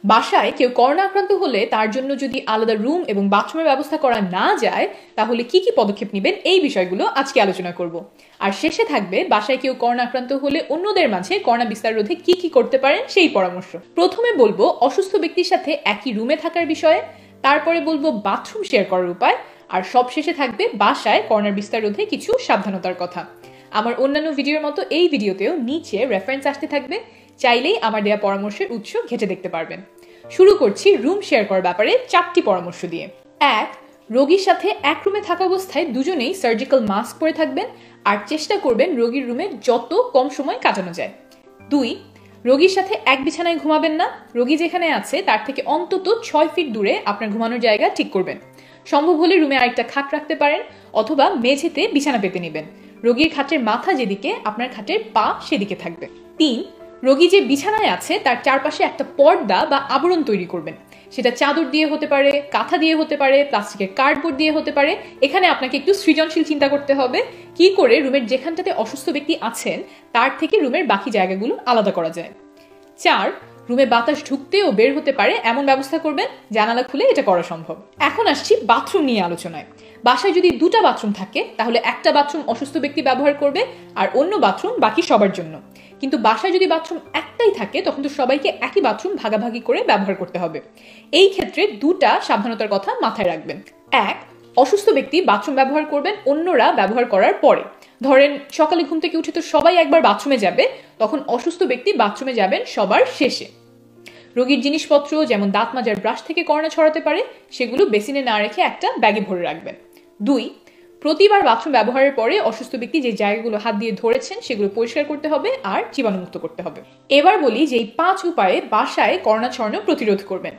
বাসায় কেউ করোনা আক্রান্ত হলে তার জন্য যদি আলাদা রুম এবং বাথরুমের ব্যবস্থা করা না যায় তাহলে কি কি পদক্ষেপ নেবেন এই বিষয়গুলো আজকে আলোচনা করব। আর শেষে থাকবে বাসায় কেউ করোনা আক্রান্ত হলে অন্যদের মাঝে করোনা বিস্তার রোধে কি কি করতে পারেন সেই পরামর্শ। প্রথমে বলবো অসুস্থ ব্যক্তির সাথে একই রুমে থাকার বিষয়ে, তারপরে বলবো বাথরুম শেয়ার করার উপায়, আর সবশেষে থাকবে বাসায় করোনার বিস্তার রোধে কিছু সাবধানতার কথা। আমার অন্যান্য ভিডিওর মতো এই ভিডিওতেও নিচে রেফারেন্স আসতে থাকবে, চাইলেই আমার দেওয়া পরামর্শের উৎস ঘেঁটে দেখতে পারবেন। শুরু করছি রুম শেয়ার করার ব্যাপারে 4টি পরামর্শ দিয়ে। 1. রোগীর সাথে এক রুমে থাকা অবস্থায় দুজনেই সার্জিক্যাল মাস্ক পরে থাকবেন আর চেষ্টা করবেন রোগীর রুমে যত কম সময় কাটানো যায়। 2. রোগীর সাথে এক বিছানায় ঘুমাবেন না, রোগী যেখানে আছে তার থেকে অন্তত 6 ফিট দূরে আপনার ঘুমানোর জায়গা ঠিক করবেন। সম্ভব হলে রুমে আরেকটা খাট রাখতে পারেন অথবা মেঝেতে বিছানা পেতে নেবেন। রোগীর খাটের মাথা যেদিকে আপনার খাটের পা সেদিকে থাকবে। 3. রোগী যে বিছানায় আছে তার চারপাশে একটা পর্দা বা আবরণ তৈরি করবেন। সেটা চাদর দিয়ে হতে পারে, কাঁথা দিয়ে হতে পারে, প্লাস্টিকের কার্ডবোর্ড দিয়ে হতে পারে। এখানে আপনাকে একটু সৃজনশীল চিন্তা করতে হবে কি করে রুমের যেখানটাতে অসুস্থ ব্যক্তি আছেন তার থেকে রুমের বাকি জায়গাগুলো আলাদা করা যায়। 4. রুমে বাতাস ঢুকতে ও বের হতে পারে এমন ব্যবস্থা করবেন, জানালা খুলে এটা করা সম্ভব। এখন আসছি বাথরুম নিয়ে আলোচনায়। বাসায় যদি 2টা বাথরুম থাকে তাহলে একটা বাথরুম অসুস্থ ব্যক্তি ব্যবহার করবে আর অন্য বাথরুম বাকি সবার জন্য। কিন্তু বাসায় যদি বাথরুম একটাই থাকে তখন তো সবাইকে একই বাথরুম ভাগাভাগি করে ব্যবহার করতে হবে। এই ক্ষেত্রে 2টা সাবধানতার কথা মাথায় রাখবেন। 1. অসুস্থ ব্যক্তি বাথরুম ব্যবহার করবেন অন্যরা ব্যবহার করার পরে। ধরেন সকালে ঘুম থেকে উঠে তো সবাই একবার বাথরুমে যাবে, তখন অসুস্থ ব্যক্তি বাথরুমে যাবেন সবার শেষে। রোগীর জিনিসপত্র যেমন দাঁত মাজার ব্রাশ থেকে করোনা ছড়াতে পারে, সেগুলো বেসিনে না রেখে একটা ব্যাগে ভরে রাখবেন। 2. প্রতিবার বাথরুম ব্যবহারের পরে অসুস্থ ব্যক্তি যে জায়গাগুলো হাত দিয়ে ধরেছেন সেগুলো পরিষ্কার করতে হবে আর জীবাণুমুক্ত করতে হবে। এবার বলি যে এই 5 উপায়ে বাসায় করোনা ছড়ানো প্রতিরোধ করবেন।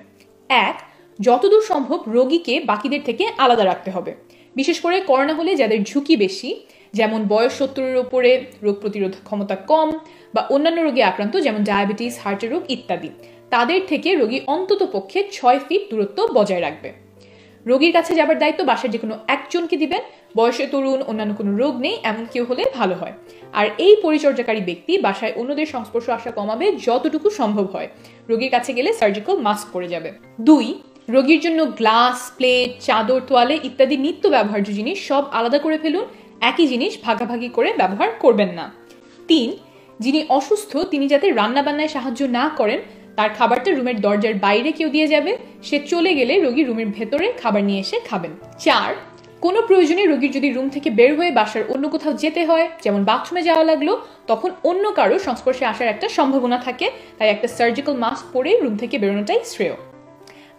1. যতদূর সম্ভব রোগীকে বাকিদের থেকে আলাদা রাখতে হবে। বিশেষ করে করোনা হলে যাদের ঝুঁকি বেশি, যেমন বয়স 70-এর ওপরে, রোগ প্রতিরোধ ক্ষমতা কম বা অন্যান্য রোগে আক্রান্ত যেমন ডায়াবেটিস, হার্টের রোগ ইত্যাদি, তাদের থেকে রোগী অন্তত পক্ষে 6 ফিট দূরত্ব বজায় রাখবে। রোগীর কাছে যাবার দায়িত্ব বাসার যে কোনো একজনকে দিবেন। বয়সে তরুণ, অন্যান্য কোনো রোগ নেই এমন কেউ হলে ভালো হয়। আর এই পরিচর্যাকারী ব্যক্তি বাসায় অন্যদের সংস্পর্শ আসা কমাবে যতটুকু সম্ভব হয়। রোগীর কাছে গেলে সার্জিক্যাল মাস্ক পরে যাবে। 2. রোগীর জন্য গ্লাস, প্লেট, চাদর, তোয়ালে ইত্যাদি নিত্য ব্যবহার্য জিনিস সব আলাদা করে ফেলুন, একই জিনিস ভাগাভাগি করে ব্যবহার করবেন না। 3. যিনি অসুস্থ তিনি যাতে রান্না বান্নায় সাহায্য না করেন, তার খাবারটা রুমের দরজার বাইরে কেউ দিয়ে যাবে, সে চলে গেলে রোগী রুমের ভেতরে খাবার নিয়ে এসে খাবেন। 4. কোনো প্রয়োজনে রোগীর যদি রুম থেকে বের হয়ে বাসার অন্য কোথাও যেতে হয়, যেমন বাথরুমে যাওয়া লাগলো, তখন অন্য কারো সংস্পর্শে আসার একটা সম্ভাবনা থাকে, তাই একটা সার্জিক্যাল মাস্ক পরে রুম থেকে বেরোনোটাই শ্রেয়।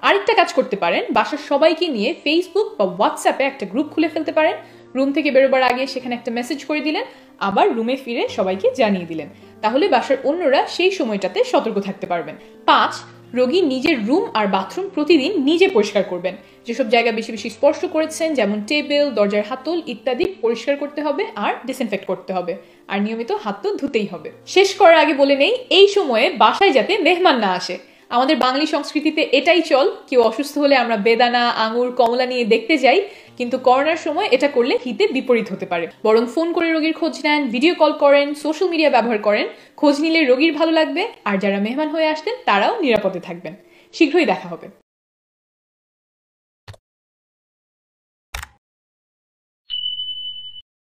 আরেকটা কাজ করতে পারেন, বাসার সবাইকে নিয়ে ফেসবুক বা হোয়াটসঅ্যাপে একটা গ্রুপ খুলে ফেলতে পারেন। রুম থেকে বেরোবার আগে সেখানে একটা মেসেজ করে দিলেন, আবার রুমে ফিরে সবাইকে জানিয়ে দিলেন, তাহলে বাসার অন্যরা সেই সময়টাতে সতর্ক থাকতে পারবেন। 5. রোগী নিজের রুম আর বাথরুম প্রতিদিন নিজে পরিষ্কার করবেন। যেসব জায়গা বেশি বেশি স্পর্শ করেছেন যেমন টেবিল, দরজার হাতল ইত্যাদি পরিষ্কার করতে হবে আর ডিসইনফেক্ট করতে হবে, আর নিয়মিত হাত তো ধুতেই হবে। শেষ করার আগে বলে নেই, এই সময়ে বাসায় যাতে মেহমান না আসে। আমাদের বাঙালি সংস্কৃতিতে এটাই চল, কেউ অসুস্থ হলে আমরা বেদানা, আঙুর, কমলা নিয়ে দেখতে যাই, কিন্তু করোনার সময় এটা করলে হিতে বিপরীত হতে পারে। বরং ফোন করে রোগীর খোঁজ নেন, ভিডিও কল করেন, সোশ্যাল মিডিয়া ব্যবহার করেন। খোঁজ নিলে রোগীর ভালো লাগবে আর যারা মেহমান হয়ে আসতেন তারাও নিরাপদে থাকবেন। শীঘ্রই দেখা হবে।